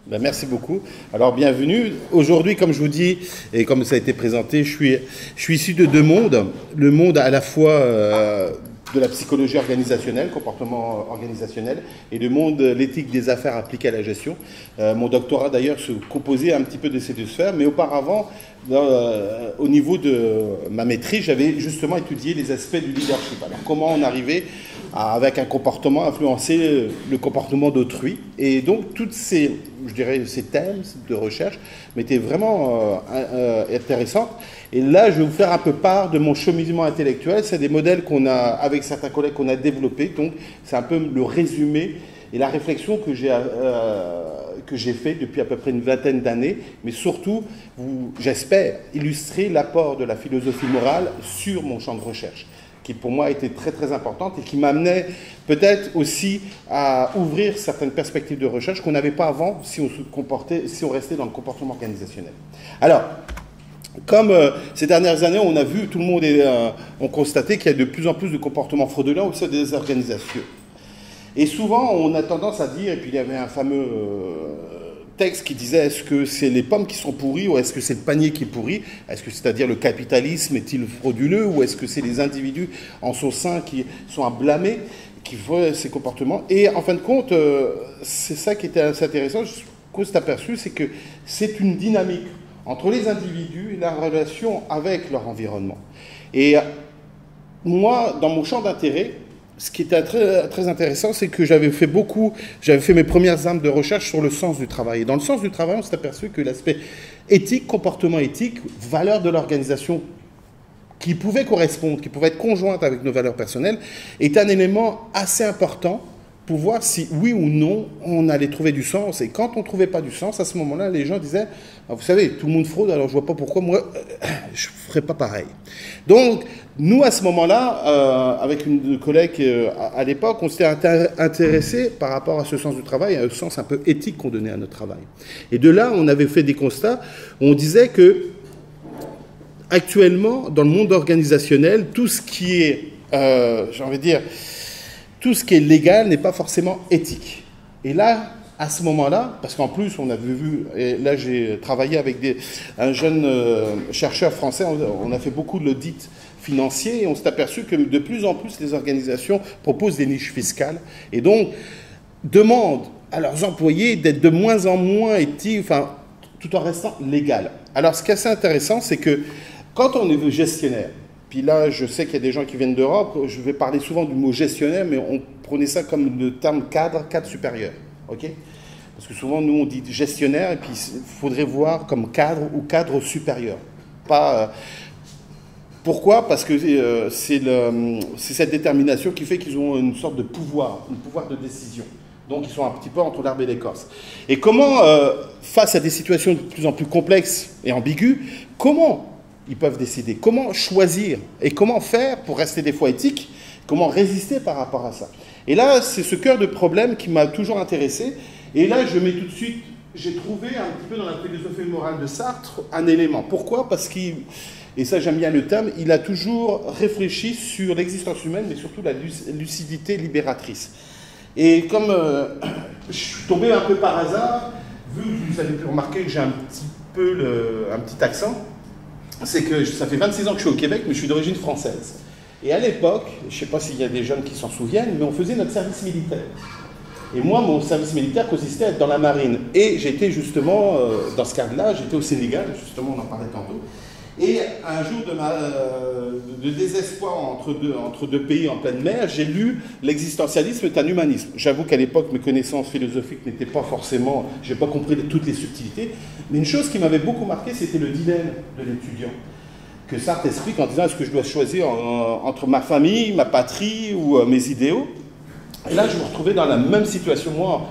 Ben, merci beaucoup. Alors, bienvenue. Aujourd'hui, comme je vous dis, et comme ça a été présenté, je suis issu de deux mondes. Le monde à la fois de la psychologie organisationnelle, comportement organisationnel, et le monde de l'éthique des affaires appliquées à la gestion. Mon doctorat, d'ailleurs, se composait un petit peu de ces deux sphères, mais auparavant, au niveau de ma maîtrise, j'avais justement étudié les aspects du leadership. Alors, comment on arrivait avec un comportement influencer le comportement d'autrui. Et donc, toutes ces, je dirais, ces thèmes de recherche m'étaient vraiment intéressants. Et là, je vais vous faire un peu part de mon cheminement intellectuel. C'est des modèles qu'on a, avec certains collègues, qu'on a développés. Donc, c'est un peu le résumé et la réflexion que j'ai fait depuis à peu près une vingtaine d'années, mais surtout, j'espère, illustrer l'apport de la philosophie morale sur mon champ de recherche, qui pour moi était très très importante et qui m'amenait peut-être aussi à ouvrir certaines perspectives de recherche qu'on n'avait pas avant si on restait dans le comportement organisationnel. Alors, comme ces dernières années, on a vu, tout le monde ont constaté qu'il y a de plus en plus de comportements frauduleux au sein des organisations. Et souvent, on a tendance à dire, et puis il y avait un fameux texte qui disait est-ce que c'est les pommes qui sont pourries ou est-ce que c'est le panier qui est pourri? Est-ce que c'est-à-dire le capitalisme est-il frauduleux ou est-ce que c'est les individus en son sein qui sont à blâmer, qui font ces comportements? Et en fin de compte, c'est ça qui était assez intéressant, qu'on s'est aperçu, c'est que c'est une dynamique entre les individus et la relation avec leur environnement. Et moi, dans mon champ d'intérêt, ce qui était très, très intéressant, c'est que j'avais fait mes premières armes de recherche sur le sens du travail. Et dans le sens du travail, on s'est aperçu que l'aspect éthique, comportement éthique, valeurs de l'organisation qui pouvaient correspondre, qui pouvaient être conjointes avec nos valeurs personnelles, est un élément assez important pour voir si, oui ou non, on allait trouver du sens. Et quand on ne trouvait pas du sens, à ce moment-là, les gens disaient ah, « Vous savez, tout le monde fraude, alors je ne vois pas pourquoi moi, je ne ferais pas pareil. » Donc, nous, à ce moment-là, avec une collègue à l'époque, on s'était intéressé par rapport à ce sens du travail, à un sens un peu éthique qu'on donnait à notre travail. Et de là, on avait fait des constats où on disait que, actuellement, dans le monde organisationnel, tout ce qui est, j'ai envie de dire, tout ce qui est légal n'est pas forcément éthique. Et là, à ce moment-là, parce qu'en plus, on avait vu, et là j'ai travaillé avec un jeune chercheur français, on a fait beaucoup de l'audit financier et on s'est aperçu que de plus en plus les organisations proposent des niches fiscales et donc demandent à leurs employés d'être de moins en moins éthiques, enfin, tout en restant légal. Alors ce qui est assez intéressant, c'est que quand on est gestionnaire, puis là, je sais qu'il y a des gens qui viennent d'Europe, je vais parler souvent du mot gestionnaire, mais on prenait ça comme le terme cadre supérieur, ok? Parce que souvent, nous, on dit gestionnaire, et puis il faudrait voir comme cadre ou cadre supérieur. Pas, pourquoi? Parce que c'est cette détermination qui fait qu'ils ont une sorte de pouvoir, un pouvoir de décision. Donc, ils sont un petit peu entre l'arbre et l'écorce. Et comment, face à des situations de plus en plus complexes et ambiguës, comment ils peuvent décider? Comment choisir? Et comment faire pour rester des fois éthique? Comment résister par rapport à ça? Et là, c'est ce cœur de problème qui m'a toujours intéressé. Et là, je mets tout de suite, j'ai trouvé un petit peu dans la philosophie morale de Sartre un élément. Pourquoi? Parce qu'il, et ça j'aime bien le terme, il a toujours réfléchi sur l'existence humaine, mais surtout la lucidité libératrice. Et comme je suis tombé un peu par hasard, vu que vous avez pu remarquer que j'ai un petit accent, c'est que ça fait 26 ans que je suis au Québec, mais je suis d'origine française. Et à l'époque, je ne sais pas s'il y a des jeunes qui s'en souviennent, mais on faisait notre service militaire. Et moi, mon service militaire consistait à être dans la marine. Et j'étais justement, dans ce cadre-là, j'étais au Sénégal, justement, on en parlait tantôt. Et un jour de désespoir entre deux pays en pleine mer, j'ai lu « L'existentialisme est un humanisme ». J'avoue qu'à l'époque, mes connaissances philosophiques n'étaient pas forcément... Je n'ai pas compris toutes les subtilités. Mais une chose qui m'avait beaucoup marqué, c'était le dilemme de l'étudiant. Que Sartre explique en disant « Est-ce que je dois choisir entre ma famille, ma patrie ou mes idéaux ?» Et là, je me retrouvais dans la même situation, moi,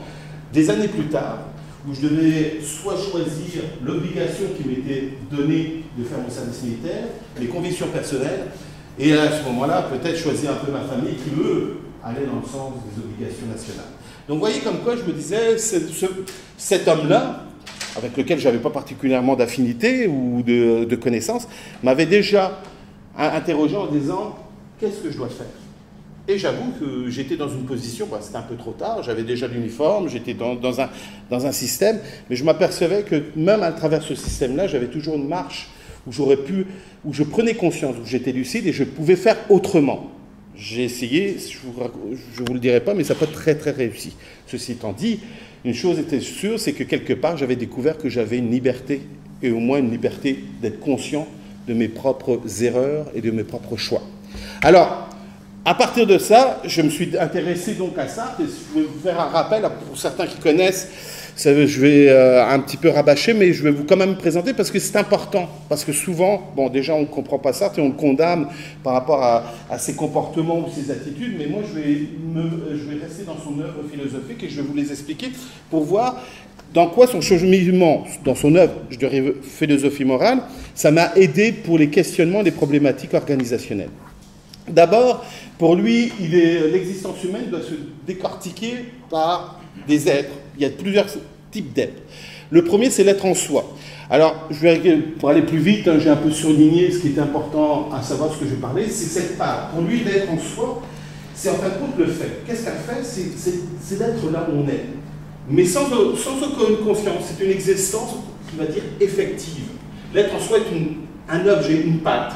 des années plus tard, où je devais soit choisir l'obligation qui m'était donnée de faire mon service militaire, mes convictions personnelles, et à ce moment-là, peut-être choisir un peu ma famille qui, eux, allait dans le sens des obligations nationales. Donc, vous voyez comme quoi je me disais, cet homme-là, avec lequel je n'avais pas particulièrement d'affinité ou de connaissances, m'avait déjà interrogé en disant « Qu'est-ce que je dois faire ?» Et j'avoue que j'étais dans une position, bah, c'était un peu trop tard, j'avais déjà l'uniforme, j'étais dans un système, mais je m'apercevais que même à travers ce système-là, j'avais toujours une marche où où je prenais conscience, où j'étais lucide et je pouvais faire autrement. J'ai essayé, je ne vous le dirai pas, mais ça n'a pas très très réussi. Ceci étant dit, une chose était sûre, c'est que quelque part, j'avais découvert que j'avais une liberté, et au moins une liberté d'être conscient de mes propres erreurs et de mes propres choix. Alors, à partir de ça, je me suis intéressé donc à ça, et je vais vous faire un rappel, pour certains qui connaissent, je vais un petit peu rabâcher, mais je vais vous quand même présenter parce que c'est important. Parce que souvent, bon, déjà, on ne comprend pas Sartre et on le condamne par rapport à ses comportements ou ses attitudes, mais moi, je vais rester dans son œuvre philosophique et je vais vous les expliquer pour voir dans quoi son cheminement, dans son œuvre, je dirais philosophie morale, ça m'a aidé pour les questionnements des problématiques organisationnelles. D'abord, pour lui, l'existence humaine doit se décortiquer par des êtres. Il y a plusieurs types d'êtres. Le premier, c'est l'être en soi. Alors, pour aller plus vite, j'ai un peu surligné ce qui est important à savoir ce que je vais parler, c'est cette part. Pour lui, l'être en soi, c'est en fin de compte le fait. Qu'est-ce qu'elle fait? C'est d'être là où on est. Mais sans aucune conscience. C'est une existence, qui va dire, effective. L'être en soi est un objet, une patte.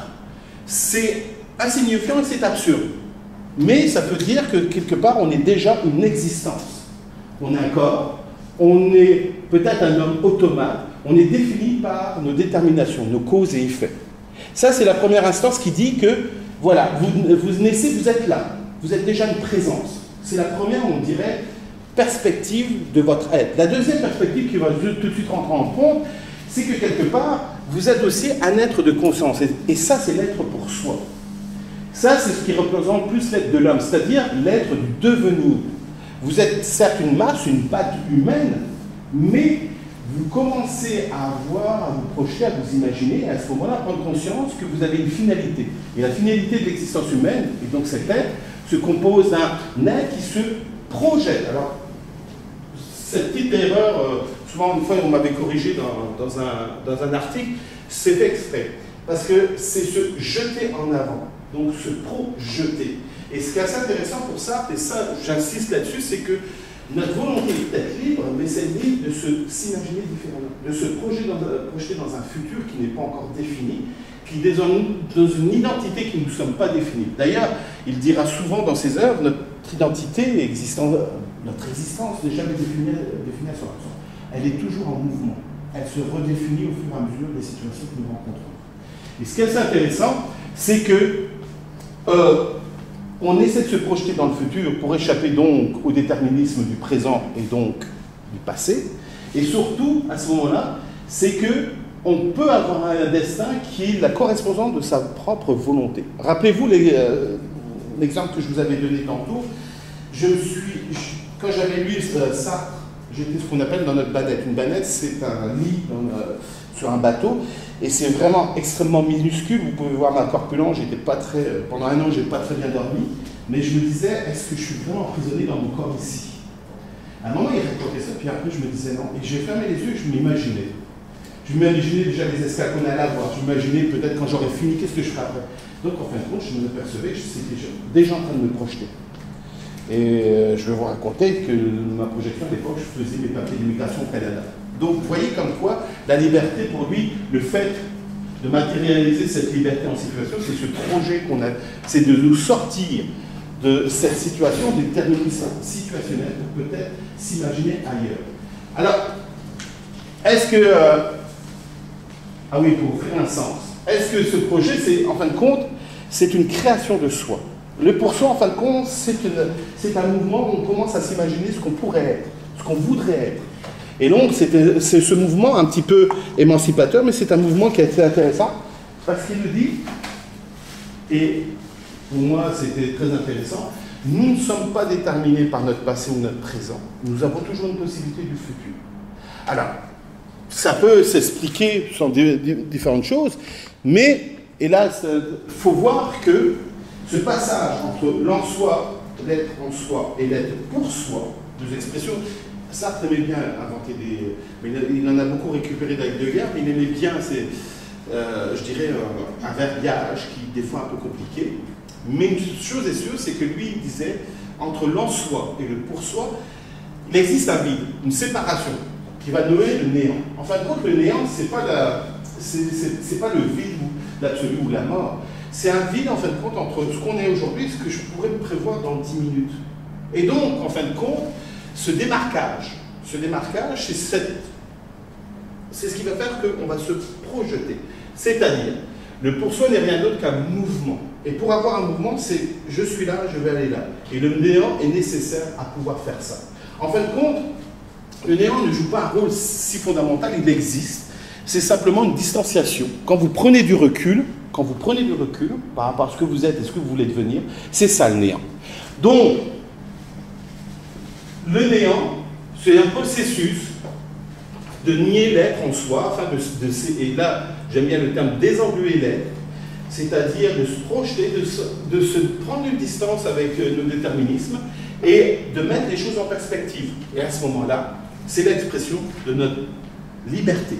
C'est insignifiant et c'est absurde. Mais ça veut dire que quelque part, on est déjà une existence. On est un corps, on est peut-être un homme automate, on est défini par nos déterminations, nos causes et effets. Ça, c'est la première instance qui dit que, voilà, vous naissez, vous êtes là, vous êtes déjà une présence. C'est la première, on dirait, perspective de votre être. La deuxième perspective qui va tout de suite rentrer en compte, c'est que quelque part, vous êtes aussi un être de conscience. Et ça, c'est l'être pour soi. Ça, c'est ce qui représente plus l'être de l'homme, c'est-à-dire l'être du devenir. Vous êtes certes une masse, une patte humaine, mais vous commencez à vous projeter, à vous imaginer, et à ce moment-là, prendre conscience que vous avez une finalité. Et la finalité de l'existence humaine, et donc cet être, se compose d'un être qui se projette. Alors, cette petite erreur, souvent une fois on m'avait corrigé dans un article, c'est fait exprès. Parce que c'est se jeter en avant, donc se projeter. Et ce qui est assez intéressant pour ça, et ça j'insiste là-dessus, c'est que notre volonté est peut-être libre, mais c'est libre de s'imaginer différemment, de se projeter dans un futur qui n'est pas encore défini, qui est dans une identité qui ne nous sommes pas définie. D'ailleurs, il dira souvent dans ses œuvres, notre identité, notre existence n'est jamais définie à 100%. Elle est toujours en mouvement. Elle se redéfinit au fur et à mesure des situations que nous rencontrons. Et ce qui est assez intéressant, c'est que on essaie de se projeter dans le futur pour échapper donc au déterminisme du présent et donc du passé. Et surtout, à ce moment-là, c'est qu'on peut avoir un destin qui est la correspondance de sa propre volonté. Rappelez-vous l'exemple que je vous avais donné tantôt. Quand j'avais lu Sartre, j'étais ce qu'on appelle dans notre banette. Une banette, c'est un lit sur un bateau. Et c'est vraiment extrêmement minuscule. Vous pouvez voir ma corpulence. Pendant un an, je n'ai pas très bien dormi. Mais je me disais, est-ce que je suis vraiment emprisonné dans mon corps ici? À un moment, il racontait ça, puis après, je me disais non. Et j'ai fermé les yeux et je m'imaginais. Je m'imaginais déjà les escales qu'on allait avoir. Je m'imaginais peut-être quand j'aurais fini, qu'est-ce que je ferais après? Donc, en fin de compte, je me apercevais que j'étais déjà en train de me projeter. Et je vais vous raconter que ma projection, à l'époque, je faisais mes papiers d'immigration au Canada. Donc, vous voyez comme quoi la liberté, pour lui, le fait de matérialiser cette liberté en situation, c'est ce projet qu'on a, c'est de nous sortir de cette situation, des déterminisme situationnel, pour peut-être s'imaginer ailleurs. Alors, est-ce que... ah oui, pour offrir un sens. Est-ce que ce projet, en fin de compte, c'est une création de soi? Le pour soi, en fin de compte, c'est un mouvement où on commence à s'imaginer ce qu'on pourrait être, ce qu'on voudrait être. Et donc, c'est ce mouvement un petit peu émancipateur, mais c'est un mouvement qui est assez intéressant, parce qu'il nous dit, et pour moi c'était très intéressant, nous ne sommes pas déterminés par notre passé ou notre présent, nous avons toujours une possibilité du futur. Alors, ça peut s'expliquer sur différentes choses, mais, hélas, il faut voir que ce passage entre l'en-soi, l'être en soi et l'être pour soi, deux expressions, Sartre aimait bien inventer mais il en a beaucoup récupéré d'Heidegger, mais il aimait bien, je dirais, un verbiage qui, des fois, un peu compliqué. Mais une chose est sûre, c'est que lui, il disait, entre l'en-soi et le pour-soi, il existe un vide, une séparation qui va donner le néant. En fin de compte, le néant, c'est pas le vide ou l'absolu ou la mort. C'est un vide, en fin de compte, entre ce qu'on est aujourd'hui et ce que je pourrais me prévoir dans 10 minutes. Et donc, en fin de compte, ce démarquage, c'est ce qui va faire qu'on va se projeter. C'est-à-dire, le pour-soi n'est rien d'autre qu'un mouvement. Et pour avoir un mouvement, c'est je suis là, je vais aller là. Et le néant est nécessaire à pouvoir faire ça. En fin de compte, le néant ne joue pas un rôle si fondamental, il existe. C'est simplement une distanciation. Quand vous prenez du recul par rapport à ce que vous êtes et ce que vous voulez devenir, c'est ça le néant. Donc, le néant, c'est un processus de nier l'être en soi, et là, j'aime bien le terme désengluer l'être, c'est-à-dire de se projeter, de se prendre une distance avec le déterminisme et de mettre les choses en perspective. Et à ce moment-là, c'est l'expression de notre liberté.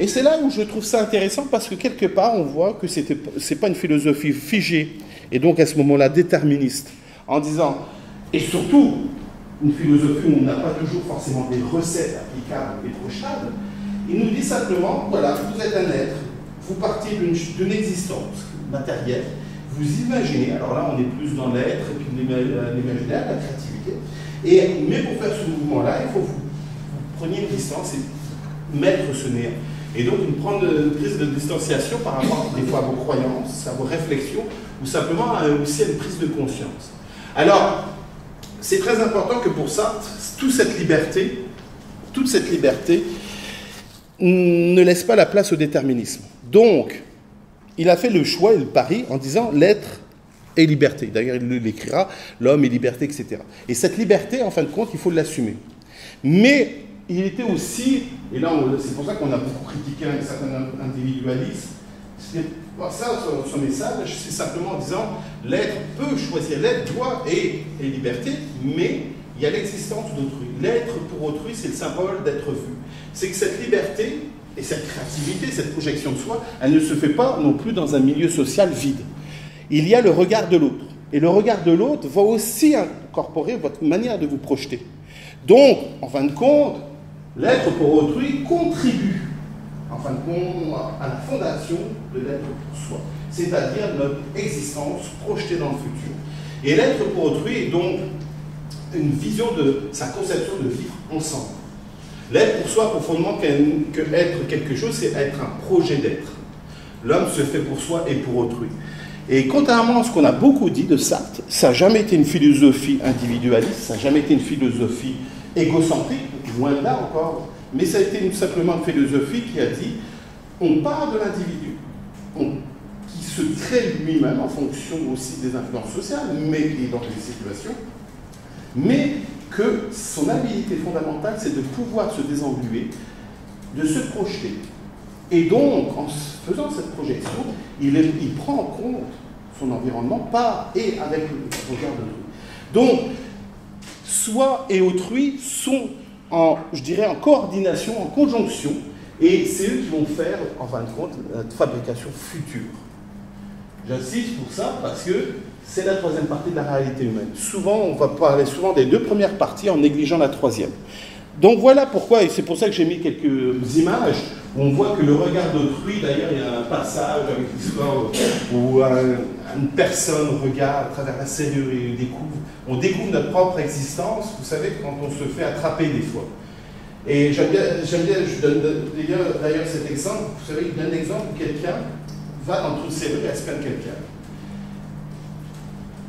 Et c'est là où je trouve ça intéressant parce que quelque part, on voit que c'est pas une philosophie figée et donc à ce moment-là déterministe, en disant, et surtout, une philosophie où on n'a pas toujours forcément des recettes applicables et projetables, il nous dit simplement, voilà, vous êtes un être, vous partez d'une existence matérielle, vous imaginez, alors là on est plus dans l'être et puis l'imaginaire, la créativité, mais pour faire ce mouvement-là, il faut que vous preniez une distance et mettre ce néant. Et donc prendre une prise de distanciation par rapport des fois à vos croyances, à vos réflexions, ou simplement aussi à une prise de conscience. Alors, c'est très important que pour ça, toute cette liberté ne laisse pas la place au déterminisme. Donc, il a fait le choix et le pari en disant l'être et liberté. D'ailleurs, il l'écrira, l'homme et liberté, etc. Et cette liberté, en fin de compte, il faut l'assumer. Mais il était aussi, et là, c'est pour ça qu'on a beaucoup critiqué un certain individualisme, ça, son message, c'est simplement en disant l'être peut choisir, l'être doit et liberté, mais il y a l'existence d'autrui. L'être pour autrui, c'est le symbole d'être vu. C'est que cette liberté et cette créativité, cette projection de soi, elle ne se fait pas non plus dans un milieu social vide. Il y a le regard de l'autre. Et le regard de l'autre va aussi incorporer votre manière de vous projeter. Donc, en fin de compte, l'être pour autrui contribue en fin de compte, à la fondation de l'être pour soi, c'est-à-dire notre existence projetée dans le futur. Et l'être pour autrui est donc une vision de sa conception de vivre ensemble. L'être pour soi, profondément, que être quelque chose, c'est être un projet d'être. L'homme se fait pour soi et pour autrui. Et contrairement à ce qu'on a beaucoup dit de Sartre, ça n'a jamais été une philosophie individualiste, ça n'a jamais été une philosophie égocentrique, loin de là encore, mais ça a été simplement une philosophie qui a dit on part de l'individu, qui se crée lui-même en fonction aussi des influences sociales, mais et dans les situations, mais que son habilité fondamentale, c'est de pouvoir se désengluer, de se projeter. Et donc, en faisant cette projection, il prend en compte son environnement par et avec le regard d'autrui. Donc, soi et autrui sont en coordination, en conjonction, et c'est eux qui vont faire, en fin de compte, notre fabrication future. J'insiste pour ça parce que c'est la troisième partie de la réalité humaine. Souvent, on va parler des deux premières parties en négligeant la troisième. Donc voilà pourquoi, et c'est pour ça que j'ai mis quelques images, où on voit que le regard d'autrui, d'ailleurs il y a un passage avec l'histoire où une personne regarde à travers la serrure et on découvre notre propre existence, vous savez, quand on se fait attraper des fois. Et j'aime bien, je donne d'ailleurs cet exemple, vous savez, il donne l'exemple où quelqu'un va dans toute serrure et espionne quelqu'un.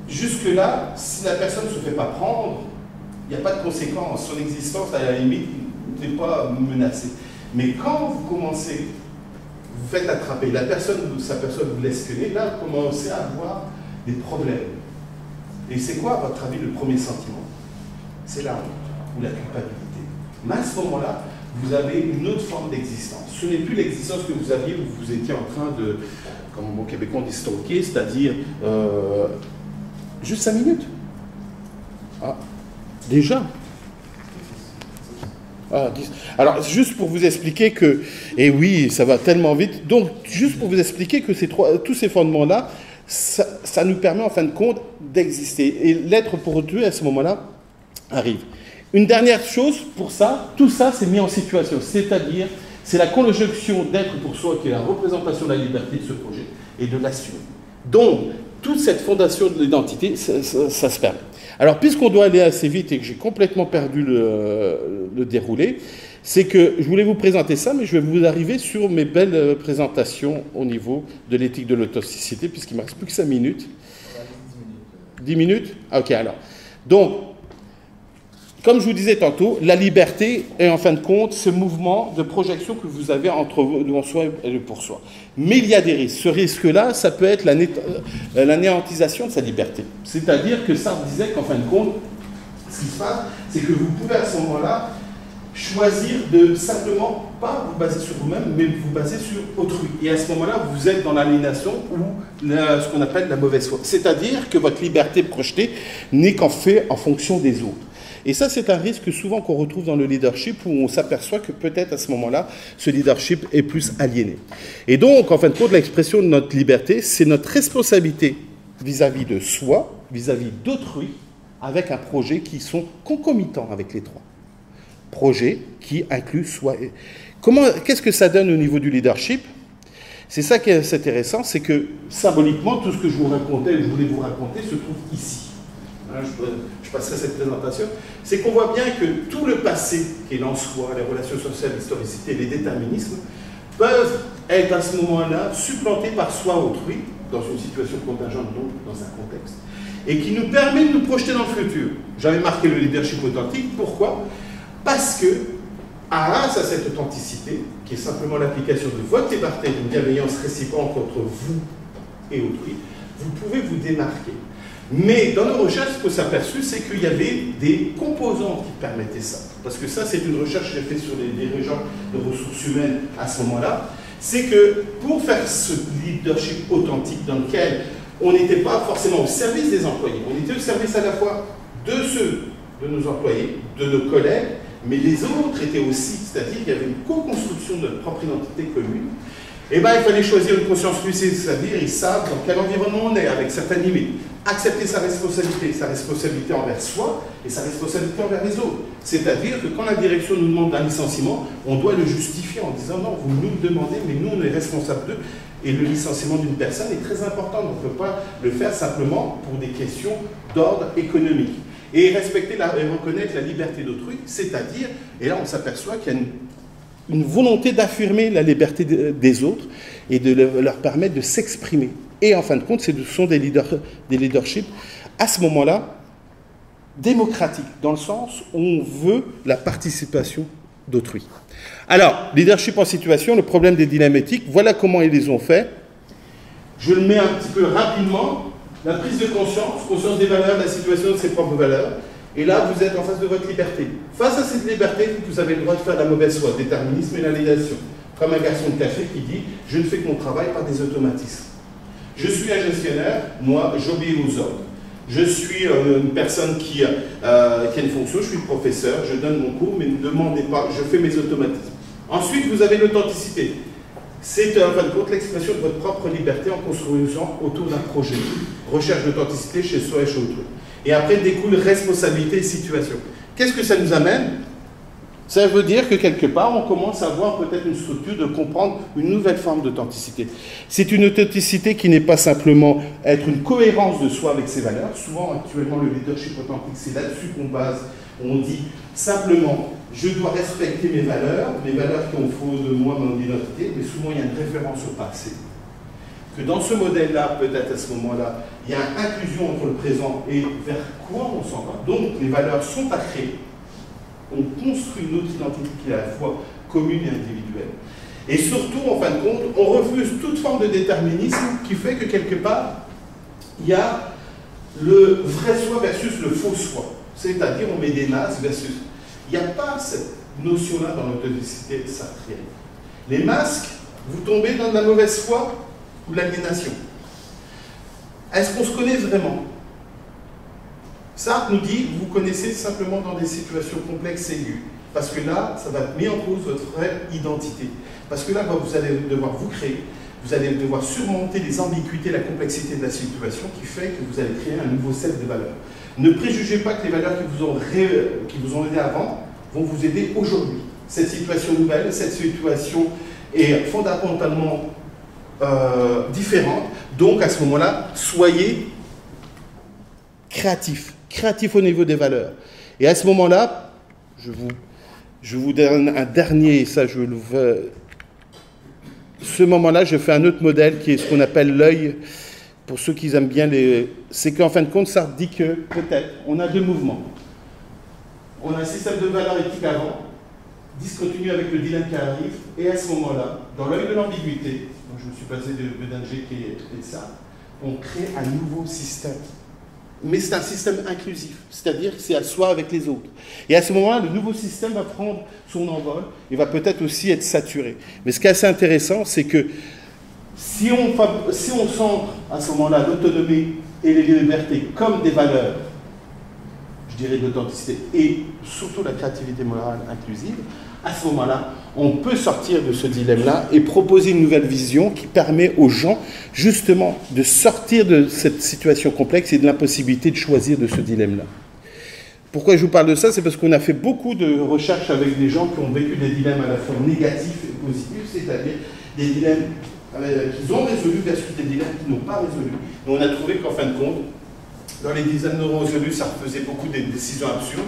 Jusque-là, si la personne ne se fait pas prendre, il n'y a pas de conséquence. Son existence, à la limite, n'est pas menacée. Mais quand vous commencez, vous faites attraper, sa personne vous l'espionne, là, vous commencez à avoir des problèmes. Et c'est quoi, à votre avis, le premier sentiment? C'est la honte ou la culpabilité. Mais à ce moment-là, vous avez une autre forme d'existence. Ce n'est plus l'existence que vous aviez où vous étiez en train de, comme au mot québécois on dit stalker, c'est-à-dire juste 5 minutes. Ah, déjà. Ah, 10. Alors, juste pour vous expliquer que, et oui, ça va tellement vite, donc juste pour vous expliquer que tous ces fondements-là, ça nous permet en fin de compte d'exister. Et l'être pour autrui, à ce moment-là, arrive. Une dernière chose pour ça, tout ça c'est mis en situation, c'est-à-dire c'est la conjonction d'être pour soi qui est la représentation de la liberté de ce projet et de l'assumer. Donc, toute cette fondation de l'identité, ça se permet. Alors, puisqu'on doit aller assez vite et que j'ai complètement perdu le déroulé, c'est que je voulais vous présenter ça, mais je vais vous arriver sur mes belles présentations au niveau de l'éthique de l'authenticité, puisqu'il ne me reste plus que 5 minutes. 10 minutes? Ah, ok, alors. Donc, comme je vous disais tantôt, la liberté est en fin de compte ce mouvement de projection que vous avez entre en soi et le pour soi. Mais il y a des risques. Ce risque-là, ça peut être l'anéantisation de sa liberté. C'est-à-dire que Sartre disait qu'en fin de compte, ce qui se passe, c'est que vous pouvez à ce moment-là choisir de simplement pas vous baser sur vous-même, mais vous baser sur autrui. Et à ce moment-là, vous êtes dans l'aliénation ou ce qu'on appelle la mauvaise foi. C'est-à-dire que votre liberté projetée n'est qu'en fait en fonction des autres. Et ça, c'est un risque souvent qu'on retrouve dans le leadership où on s'aperçoit que peut-être à ce moment-là, ce leadership est plus aliéné. Et donc, en fin de compte, l'expression de notre liberté, c'est notre responsabilité vis-à-vis de soi, vis-à-vis d'autrui, avec un projet qui sont concomitants avec les trois. Projet qui inclut soi. Qu'est-ce que ça donne au niveau du leadership? C'est ça qui est intéressant, c'est que symboliquement, tout ce que je vous racontais, je voulais vous raconter, se trouve ici. Je passerai cette présentation, c'est qu'on voit bien que tout le passé, qui est en soi, les relations sociales, l'historicité, les déterminismes, peuvent être à ce moment-là supplantés par soi autrui, dans une situation contingente, donc dans un contexte, et qui nous permet de nous projeter dans le futur. J'avais marqué le leadership authentique, pourquoi? Parce que, grâce à cette authenticité, qui est simplement l'application de votre liberté, d'une bienveillance réciproque entre vous et autrui, vous pouvez vous démarquer. Mais dans nos recherches, ce qu'on s'est aperçu, c'est qu'il y avait des composantes qui permettaient ça. Parce que ça, c'est une recherche que j'ai faite sur les dirigeants de ressources humaines à ce moment-là. C'est que pour faire ce leadership authentique dans lequel on n'était pas forcément au service des employés, on était au service à la fois de ceux de nos employés, de nos collègues, mais les autres étaient aussi, c'est-à-dire qu'il y avait une co-construction de notre propre identité commune. Eh bien, il fallait choisir une conscience lucide, c'est-à-dire ils savent dans quel environnement on est, avec certaines limites. Accepter sa responsabilité envers soi et sa responsabilité envers les autres. C'est-à-dire que quand la direction nous demande un licenciement, on doit le justifier en disant non, vous nous le demandez, mais nous on est responsable d'eux. Et le licenciement d'une personne est très important, on ne peut pas le faire simplement pour des questions d'ordre économique. Et respecter et reconnaître la liberté d'autrui, c'est-à-dire, et là on s'aperçoit qu'il y a une volonté d'affirmer la liberté des autres et de leur permettre de s'exprimer. Et en fin de compte, ce sont des leaderships, à ce moment-là, démocratiques, dans le sens où on veut la participation d'autrui. Alors, leadership en situation, le problème des dynamiques, voilà comment ils les ont fait. Je le mets un petit peu rapidement. La prise de conscience, conscience des valeurs, de la situation de ses propres valeurs. Et là, vous êtes en face de votre liberté. Face à cette liberté, vous avez le droit de faire la mauvaise foi, déterminisme et l'aliénation. Comme un garçon de café qui dit « Je ne fais que mon travail par des automatismes ». Je suis un gestionnaire, moi, j'obéis aux ordres. Je suis une personne qui a une fonction, je suis professeur, je donne mon cours, mais ne demandez pas, je fais mes automatismes. Ensuite, vous avez l'authenticité. C'est en fin de compte l'expression de votre propre liberté en construisant autour d'un projet. Recherche d'authenticité chez soi et chez autrui. Et après découle responsabilité et situation. Qu'est-ce que ça nous amène? Ça veut dire que quelque part, on commence à avoir peut-être une structure de comprendre une nouvelle forme d'authenticité. C'est une authenticité qui n'est pas simplement être une cohérence de soi avec ses valeurs. Souvent, actuellement, le leadership authentique, c'est là-dessus qu'on base. On dit simplement, je dois respecter mes valeurs qui ont faux de moi, mon identité, mais souvent, il y a une référence au passé. Que dans ce modèle-là, peut-être à ce moment-là, il y a une inclusion entre le présent et vers quoi on s'en va. Donc, les valeurs sont à créer. On construit une autre identité qui est à la fois commune et individuelle. Et surtout, en fin de compte, on refuse toute forme de déterminisme qui fait que quelque part, il y a le vrai soi versus le faux soi. C'est-à-dire, on met des masques versus... Il n'y a pas cette notion-là dans l'authenticité sartrienne. Les masques, vous tombez dans la mauvaise foi ou l'aliénation. Est-ce qu'on se connaît vraiment? Sartre nous dit, vous connaissez simplement dans des situations complexes et aiguës. Parce que là, ça va mettre en cause votre vraie identité. Parce que là, vous allez devoir vous créer, vous allez devoir surmonter les ambiguïtés, la complexité de la situation qui fait que vous allez créer un nouveau set de valeurs. Ne préjugez pas que les valeurs qui vous ont aidé avant vont vous aider aujourd'hui. Cette situation nouvelle, cette situation est fondamentalement différente. Donc, à ce moment-là, soyez créatifs au niveau des valeurs. Et à ce moment-là, je vous donne un dernier, ça je le veux. Ce moment-là, je fais un autre modèle qui est ce qu'on appelle l'œil. Pour ceux qui aiment bien les... C'est qu'en fin de compte, Sartre dit que peut-être on a deux mouvements. On a un système de valeurs éthiques avant, discontinu avec le dilemme qui arrive, et à ce moment-là, dans l'œil de l'ambiguïté, donc je me suis basé de Bédinger et de ça, on crée un nouveau système. Mais c'est un système inclusif, c'est-à-dire que c'est à soi avec les autres. Et à ce moment-là, le nouveau système va prendre son envol et va peut-être aussi être saturé. Mais ce qui est assez intéressant, c'est que si on centre à ce moment-là l'autonomie et les libertés comme des valeurs, je dirais d'authenticité, et surtout la créativité morale inclusive, à ce moment-là, on peut sortir de ce dilemme-là et proposer une nouvelle vision qui permet aux gens, justement, de sortir de cette situation complexe et de l'impossibilité de choisir de ce dilemme-là. Pourquoi je vous parle de ça? C'est parce qu'on a fait beaucoup de recherches avec des gens qui ont vécu des dilemmes à la fois négatifs et positifs, c'est-à-dire des dilemmes qu'ils ont résolus versus des dilemmes qu'ils n'ont pas résolus. Et on a trouvé qu'en fin de compte, dans les dizaines non résolus, ça refaisait beaucoup des décisions absurdes,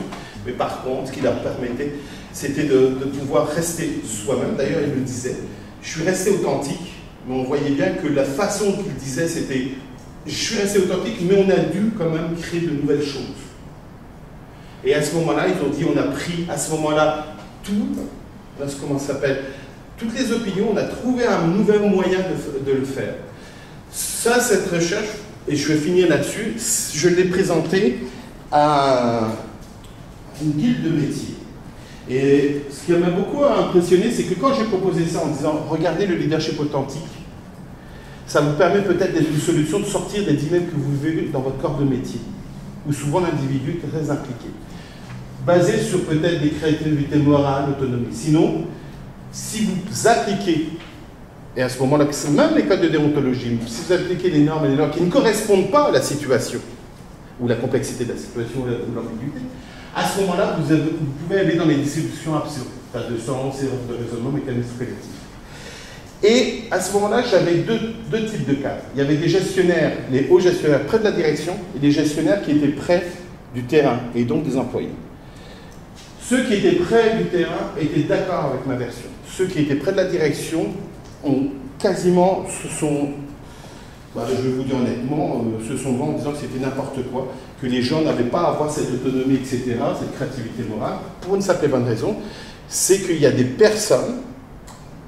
mais par contre, ce qui leur permettait, c'était de pouvoir rester soi-même. D'ailleurs, il le disait, je suis resté authentique, mais on voyait bien que la façon qu'il disait, c'était, je suis resté authentique, mais on a dû quand même créer de nouvelles choses. Et à ce moment-là, ils ont dit, on a pris à ce moment-là comment ça s'appelle, toutes les opinions, on a trouvé un nouvel moyen de le faire. Ça, cette recherche, et je vais finir là-dessus, je l'ai présentée à une guilde de métier. Et ce qui m'a beaucoup impressionné, c'est que quand j'ai proposé ça en disant « Regardez le leadership authentique », ça vous permet peut-être d'être une solution de sortir des dilemmes que vous vivez dans votre corps de métier, où souvent l'individu est très impliqué. Basé sur peut-être des créativités morales, autonomie. Sinon, si vous appliquez, et à ce moment-là, même les codes de déontologie, si vous appliquez les normes et les normes qui ne correspondent pas à la situation, ou la complexité de la situation, ou l'ambiguïté, à ce moment-là, vous pouvez aller dans les distributions absurdes, pas de sens, erreurs de raisonnement, mécanisme collectif. Et à ce moment-là, j'avais deux types de cadres. Il y avait des gestionnaires, les hauts gestionnaires près de la direction, et des gestionnaires qui étaient près du terrain, et donc des employés. Ceux qui étaient près du terrain étaient d'accord avec ma version. Ceux qui étaient près de la direction ont quasiment, je vais vous dire honnêtement, se sont vendus en disant que c'était n'importe quoi, que les gens n'avaient pas à avoir cette autonomie, etc., cette créativité morale, pour une simple et bonne raison, c'est qu'il y a des personnes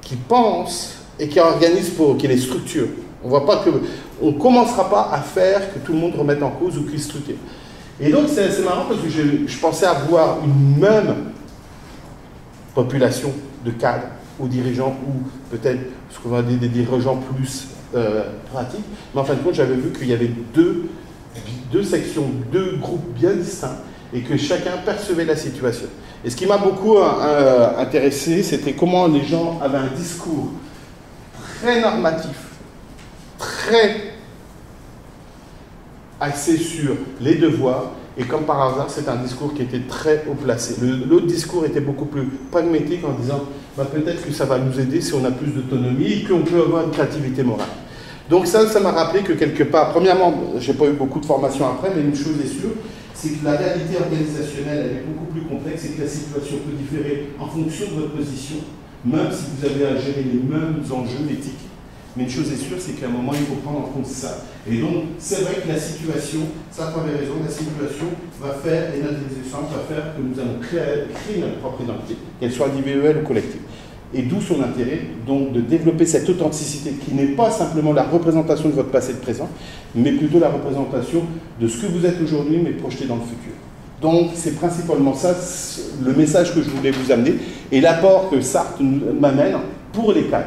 qui pensent et qui organisent qui les structurent. On ne commencera pas à faire que tout le monde remette en cause ou qu'il structure. Et donc c'est assez marrant parce que je pensais avoir une même population de cadres ou dirigeants, ou peut-être ce qu'on va dire des dirigeants plus pratiques, mais en fin de compte j'avais vu qu'il y avait deux sections, deux groupes bien distincts, et que chacun percevait la situation. Et ce qui m'a beaucoup intéressé, c'était comment les gens avaient un discours très normatif, très axé sur les devoirs, et comme par hasard, c'est un discours qui était très haut placé. L'autre discours était beaucoup plus pragmatique en disant peut-être que ça va nous aider si on a plus d'autonomie et qu'on peut avoir une créativité morale. Donc ça m'a rappelé que quelque part, premièrement, je n'ai pas eu beaucoup de formation après, mais une chose est sûre, c'est que la réalité organisationnelle, elle est beaucoup plus complexe et que la situation peut différer en fonction de votre position, même si vous avez à gérer les mêmes enjeux éthiques. Mais une chose est sûre, c'est qu'à un moment, il faut prendre en compte ça. Et donc, c'est vrai que la situation, ça pour les raisons, la situation va faire, et notre existence va faire que nous allons créer notre propre identité, qu'elle soit individuelle ou collective. Et d'où son intérêt, donc, de développer cette authenticité qui n'est pas simplement la représentation de votre passé et de présent, mais plutôt la représentation de ce que vous êtes aujourd'hui, mais projeté dans le futur. Donc, c'est principalement ça, le message que je voulais vous amener, et l'apport que Sartre m'amène pour les cadres.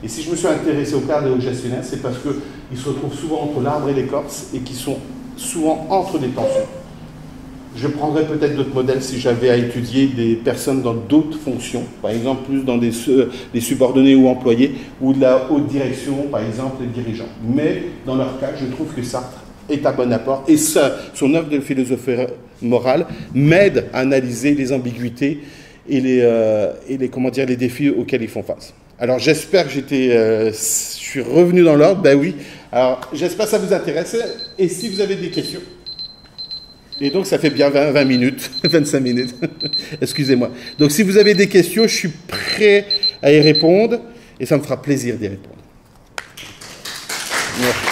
Et si je me suis intéressé aux cadres et aux gestionnaires, c'est parce qu'ils se retrouvent souvent entre l'arbre et l'écorce et qui sont souvent entre des tensions. Je prendrais peut-être d'autres modèles si j'avais à étudier des personnes dans d'autres fonctions, par exemple plus dans des subordonnés ou employés, ou de la haute direction, par exemple les dirigeants. Mais dans leur cas, je trouve que Sartre est un bon apport, et son œuvre de philosophie morale m'aide à analyser les ambiguïtés et les défis auxquels ils font face. Alors j'espère que je suis revenu dans l'ordre, ben oui. Alors j'espère que ça vous intéresse, et si vous avez des questions. Et donc, ça fait bien 20 minutes, 25 minutes, excusez-moi. Donc, si vous avez des questions, je suis prêt à y répondre et ça me fera plaisir d'y répondre. Merci.